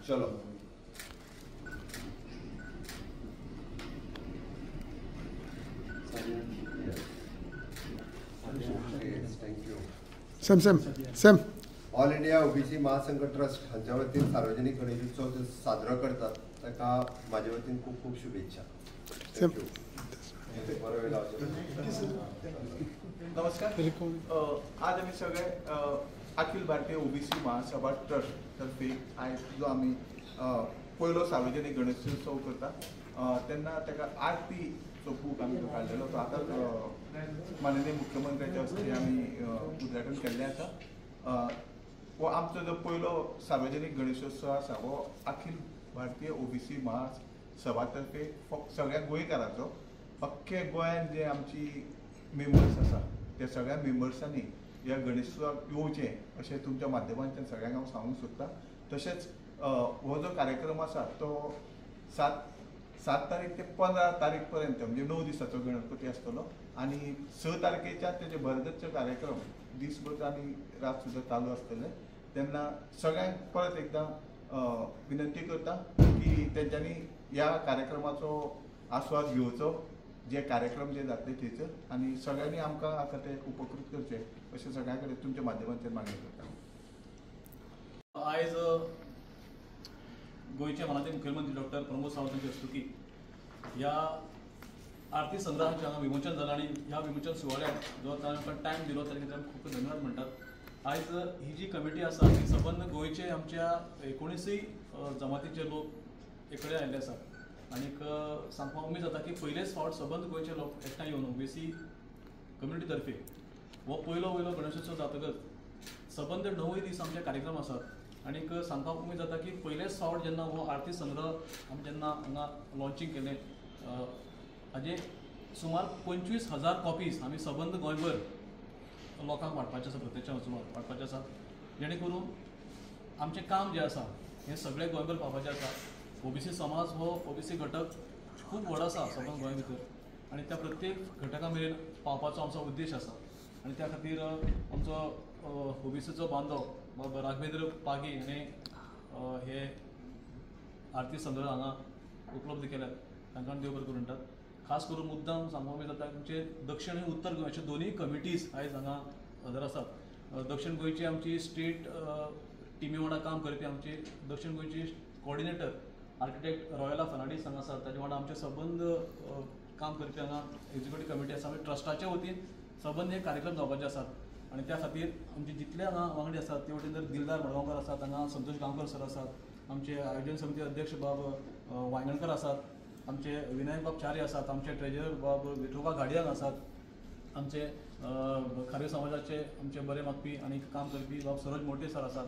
चलो Sam Sam Sam all India OBC महासंघ trust हांच्या वतीन सार्वजनिक गणेशोत्सव साजरो करतात ताका माझ्या वतीन खूप खूप शुभेच्छा. नमस्कार. आज आम्ही सगळे अखिल भारतीय ओबीसी महासभा ट्रस्ट तर्फे आज जो आम्ही पयलो सार्वजनिक गणेशोत्सव करता तेन्ना ताका आरती चोपूक आमी काडलेलो तो आतां माननीय मुख्यमंत्र्याच्या हस्ते आमी उद्घाटन केल्लें आसा. हो आमचो जो पयलो सार्वजनिक गणेशोत्सव आसा हो अखिल भारतीय ओबीसी महासभा तर्फे फक्त सगळ्या गोंयकारांचो अख्खे गोंयान जे आमची मेंबर्स आसा त्या सगळ्या मेंबर्सांनी ह्या गणेशोत्सवाक येवचें अशें तुमच्या माध्यमांतल्यान सगळ्यांक हांव सांगूंक सोदतां. तशेंच हो जो कार्यक्रम आसा तो 7 तारीख ते 15 तारीख पर्यंत म्हणजे 9 दिसांचो गणपती आसतलो आनी 6 तारखेच्या तेजे भरगच्च कार्यक्रम दिसभर आनी रात सुद्दां चालू आसतले. तेन्ना सगळ्यांक परत एकदां विनंती करता की तेंच्यांनी ह्या कार्यक्रमाचो आस्वाद घेवचो जे कार्यक्रम जे जातले थंयसर आनी सगळ्यांनी आमकां हाका ते उपकृत करचे अशें सगळ्यां कडेन तुमच्या माध्यमांतल्यान मागणी करता. आयज गोंयचे माननीय मुख्यमंत्री डॉक्टर प्रमोद सावंत हांचे हस्तुकी ह्या आरती संग्रहाचें हांगा विमोचन जालां आनी ह्या विमोचन सुवाळ्याक जो तांकां टायम दिलो ताचे खातीर आमी खूब धन्यवाद म्हणटात. आयज ही जी कमिटी आसा ती सबंद गोंयचे आमच्या 19 जमातीचे लोक एक कडेन आयिल्ले आसात आनीक सांगपाक उमेद जाता की पयलेच फावट सबंद गोंयचे लोक एकठांय येवन ओबीसी कम्युनिटी तर्फे हो पयलो गणेशोत्सव जातकच सबंद 9 दीस आमचे कार्यक्रम आसात आनीक सांगपाक उमेद जाता की पयलेच फावट जेन्ना हो आरती संग्रह आमी जेन्ना हांगा लॉन्चिंग केलें हाजे सुमार 25,000 कॉपीज आमी सबंद गोंयभर लोकांक वाटपाचें आसा प्रत्यक्ष वचून वाटपाचें आसा जेणे करून आमचें काम जें आसा हें सगळें गोंयभर पावपाचें आसा. ओबीसी समाज हो ओबीसी घटक खूब व्हड आसा सबंद गोंय भितर आनी त्या प्रत्येक घटका मेरेन पावपाचो आमचो उद्देश आसा आनी त्या खातीर आमचो ओबीसीचो बांदव राघवेंद्र पागी हाणें हे आरती संग्रह हांगा उपलब्ध केल्यात तांकां देव बरें करूं म्हणटात. खास करून मुद्दाम सांगूंक उमेद जाता आमचे दक्षिण आनी उत्तर गोंय अशे दोनूय कमिटीज आयज हांगा हजर आसात. दक्षिण गोंयची आमची स्टेट टिमी वांगडा काम करपी आमची दक्षिण गोंयची कोऑर्डिनेटर आर्किटेक्ट रॉयला फर्नांडीस हांगा आसात. ताचे वांगडा आमचे सबंद काम करपी हांगा एक्झिक्युटीव कमिटी आसा. आमी ट्रस्टाच्या वतीन सबंद हे कार्यक्रम जावपाचे आसात आनी त्या खातीर आमचे जितले हांगा वांगडी आसात ते वटेन जर दिलदार मडगांवकर आसात हांगा संतोष गांवकर सर आसात आमचे आयोजन समिती अध्यक्ष बाब वांयगणकर आसात आमचे विनायक बाब च्यारी आसात आमचे ट्रेजरर बाब विठोबा घाडियान आसात आमचे खारवी समाजाचे आमचे बरे मागपी आनी काम करपी बाब सरोज मोटे सर आसात.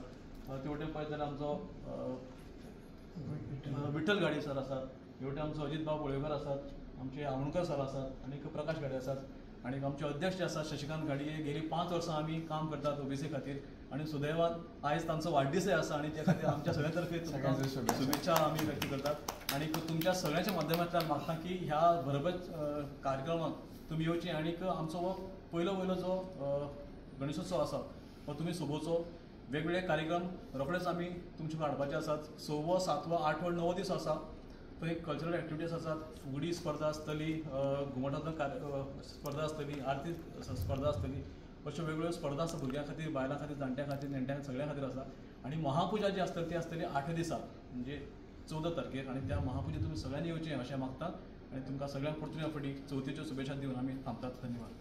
ते वटेन पळयत जाल्यार आमचो विठ्ठल गाडी सर आसात. हे वटेन आमचो अजित बाब वळेकर आसात आमचे आवणकर सर आसात आनी प्रकाश गाडे आसात आनी आमचे अध्यक्ष जे आसात शशिकांत गाडये गेली 5 वर्सां आमी काम करतात ओबीसी खातीर आनी सुदैवान आयज तांचो वाडदीसय आसा आनी त्या खातीर आमच्या सगळ्या तर्फे तुमकां शुभेच्छा आमी व्यक्त करतात आनी तुमच्या सगळ्यांच्या माध्यमांतल्यान मागता की ह्या भरगच्च कार्यक्रमाक तुमी येवची आनीक आमचो हो पयलो जो गणेशोत्सव आसा हो तुमी सोबोवचो. वेगवेगळे कार्यक्रम रोखडेच आमी तुमचे हाडपाचे आसात. 6वो 7वो 8वो 9वो दीस आसा थंय कल्चरल एक्टिविटीज आसात. फुगडी स्पर्धा आसतली घुमटांतलो स्पर्धा आसतली आरती स्पर्धा आसतली अश्यो वेगवेगळ्यो स्पर्धा आसा भुरग्यां खातीर बायलां खातीर जाणट्यां खातीर नेणट्यां सगळ्यां खातीर आसा आनी महापुजा जी आसतली ती आसतली 8 दिसा म्हणजे 14 तारखेर आनी त्या महापुजेक तुमी सगळ्यांनी येवचें अशें मागतात आनी तुमकां सगळ्यांक परतून ह्या फावटी चवथीच्यो शुभेच्छा दिवन आमी थांबतात. धन्यवाद.